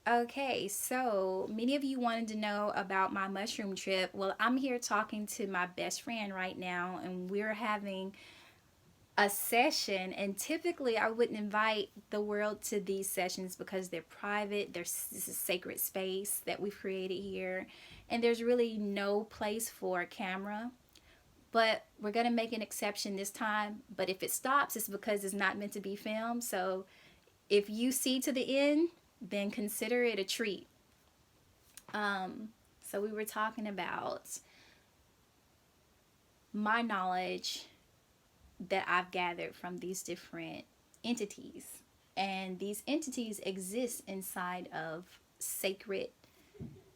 Okay, so many of you wanted to know about my mushroom trip. Well, I'm here talking to my best friend right now, and we're having a session. And typically, I wouldn't invite the world to these sessions because they're private. This is sacred space that we've created here, and there's really no place for a camera. But we're gonna make an exception this time. But if it stops, it's because it's not meant to be filmed. So if you see to the end, then consider it a treat. So we were talking about my knowledge that I've gathered from these different entities. And these entities exist inside of sacred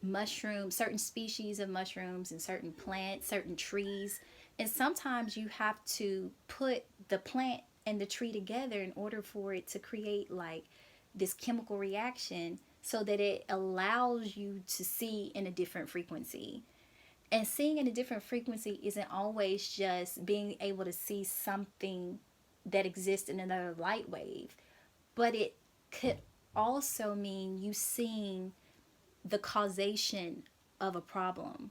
mushrooms, certain species of mushrooms, and certain plants, certain trees. And sometimes you have to put the plant and the tree together in order for it to create like this chemical reaction so that it allows you to see in a different frequency. And seeing in a different frequency isn't always just being able to see something that exists in another light wave, but it could also mean you seeing the causation of a problem,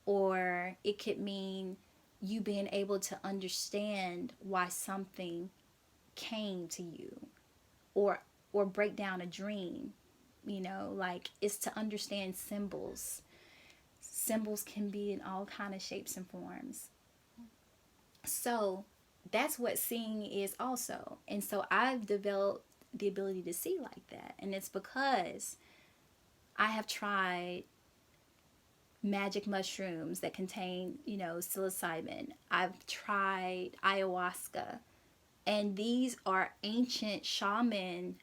or it could mean you being able to understand why something came to you, or break down a dream. Like, it's to understand symbols. Symbols can be in all kind of shapes and forms. So that's what seeing is also. And so I've developed the ability to see like that. And it's because I have tried magic mushrooms that contain, psilocybin. I've tried ayahuasca. And these are ancient shaman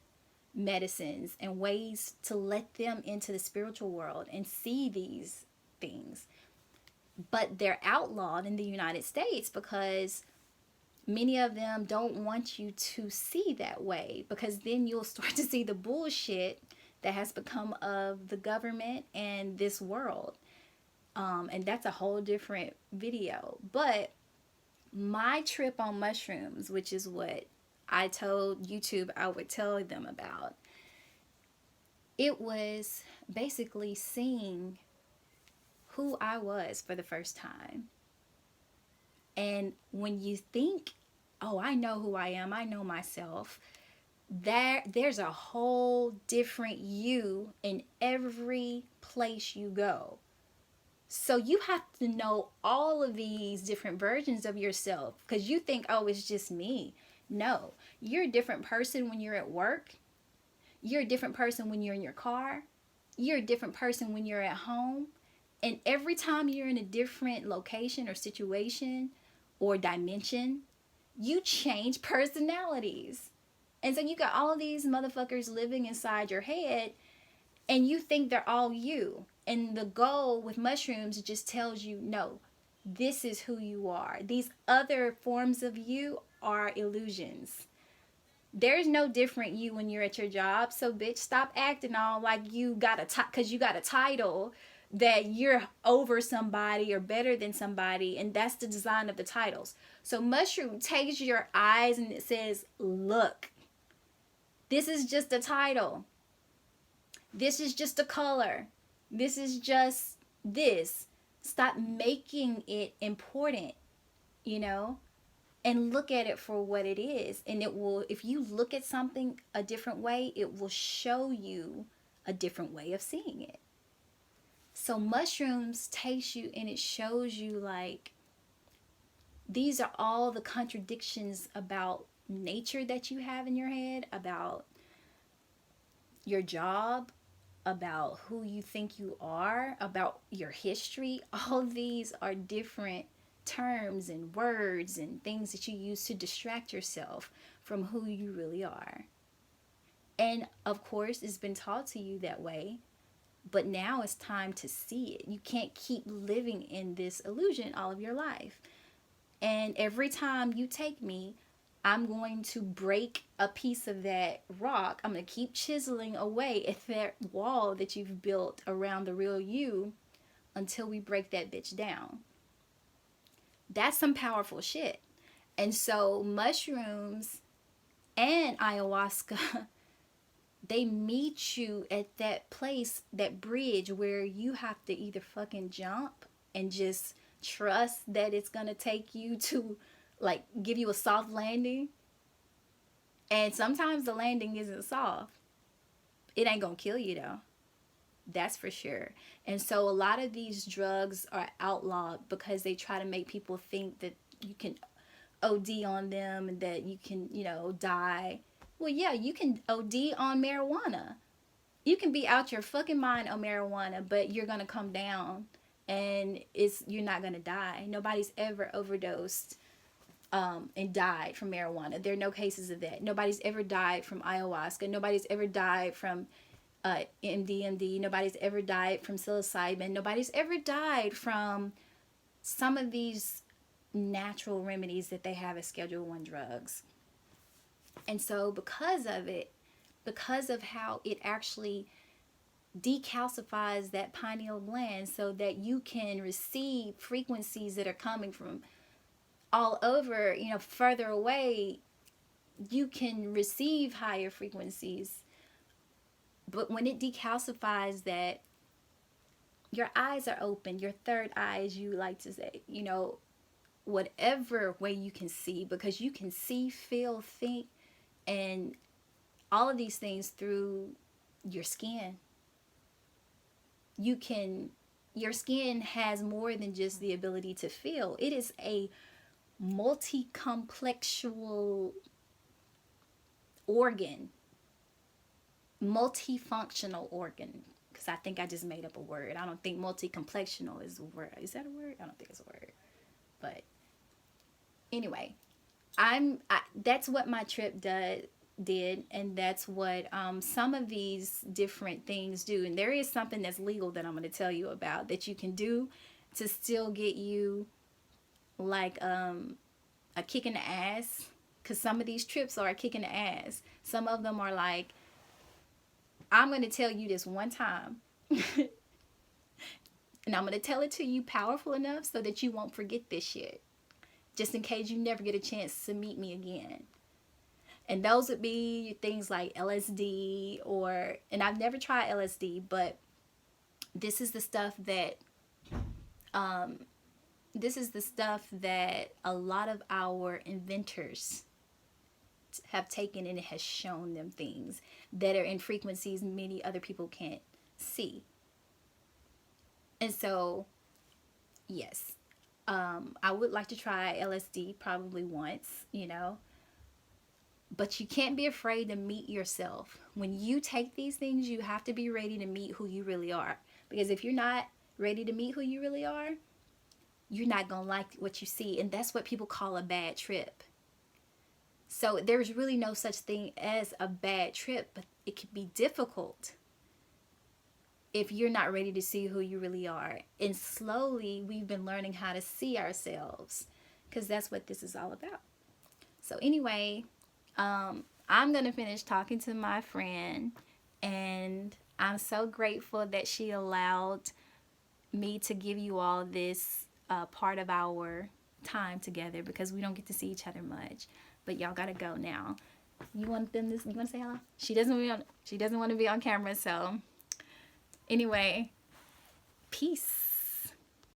medicines and ways to let them into the spiritual world and see these things. But they're outlawed in the United States because many of them don't want you to see that way, because then you'll start to see the bullshit that has become of the government and this world. And that's a whole different video. But my trip on mushrooms, which is what I told YouTube I would tell them about, it was basically seeing who I was for the first time. And when you think, oh, I know who I am, I know myself, there's a whole different you in every place you go. So you have to know all of these different versions of yourself, because you think, oh, it's just me. No, you're a different person when you're at work. You're a different person when you're in your car. You're a different person when you're at home. And every time you're in a different location or situation or dimension, you change personalities. And so you got all of these motherfuckers living inside your head, and you think they're all you. And the goal with mushrooms just tells you, no, this is who you are. These other forms of you are illusions. There's no different you when you're at your job. So bitch, stop acting all like you got because you got a title that you're over somebody or better than somebody, and that's the design of the titles. So mushroom takes your eyes and it says, look, this is just a title. This is just a color. This is just this. Stop making it important, you know? And look at it for what it is. And it will, if you look at something a different way, it will show you a different way of seeing it. So mushrooms taste you and it shows you like these are all the contradictions about nature that you have in your head, about your job, about who you think you are, about your history. All these are different terms and words and things that you use to distract yourself from who you really are. And of course, it's been taught to you that way, but now it's time to see it. You can't keep living in this illusion all of your life. And every time you take me, I'm going to break a piece of that rock. I'm going to keep chiseling away at that wall that you've built around the real you until we break that bitch down. That's some powerful shit. And so mushrooms and ayahuasca, they meet you at that place, that bridge where you have to either fucking jump and just trust that it's gonna take you to, like, give you a soft landing. And sometimes the landing isn't soft. It ain't gonna kill you though. That's for sure. And so a lot of these drugs are outlawed because they try to make people think that you can OD on them and that you can, die. Well, yeah, you can OD on marijuana. You can be out your fucking mind on marijuana, but you're gonna come down, and you're not gonna die. Nobody's ever overdosed and died from marijuana. There are no cases of that. Nobody's ever died from ayahuasca. Nobody's ever died from MDMD. Nobody's ever died from psilocybin. Nobody's ever died from some of these natural remedies that they have as Schedule 1 drugs. And so because of it, because of how it actually decalcifies that pineal gland so that you can receive frequencies that are coming from all over, further away, you can receive higher frequencies. But when it decalcifies that, your eyes are open, your third eye, as you like to say, whatever way you can see, because you can see, feel, think, and all of these things through your skin. Your skin has more than just the ability to feel. It is a multi-complexual organ, multifunctional organ, because I think I just made up a word. I don't think multi-complexional is a word. Is that a word? I don't think it's a word. But anyway, that's what my trip did, and that's what some of these different things do. And there is something that's legal that I'm going to tell you about that you can do to still get you like a kick in the ass, because some of these trips are a kick in the ass. Some of them are like, I'm going to tell you this one time and I'm going to tell it to you powerful enough so that you won't forget this shit, just in case you never get a chance to meet me again. And those would be things like LSD, and I've never tried LSD, but this is the stuff that a lot of our inventors have taken, and it has shown them things that are in frequencies many other people can't see. And so, yes, I would like to try LSD probably once, but you can't be afraid to meet yourself. When you take these things, you have to be ready to meet who you really are. Because if you're not ready to meet who you really are, you're not going to like what you see. And that's what people call a bad trip. So there's really no such thing as a bad trip, but it can be difficult if you're not ready to see who you really are. And slowly we've been learning how to see ourselves, because that's what this is all about. So anyway, I'm going to finish talking to my friend, and I'm so grateful that she allowed me to give you all this part of our time together, because we don't get to see each other much. But y'all gotta go now. You want to say hello? She doesn't want to be on camera, so anyway, peace.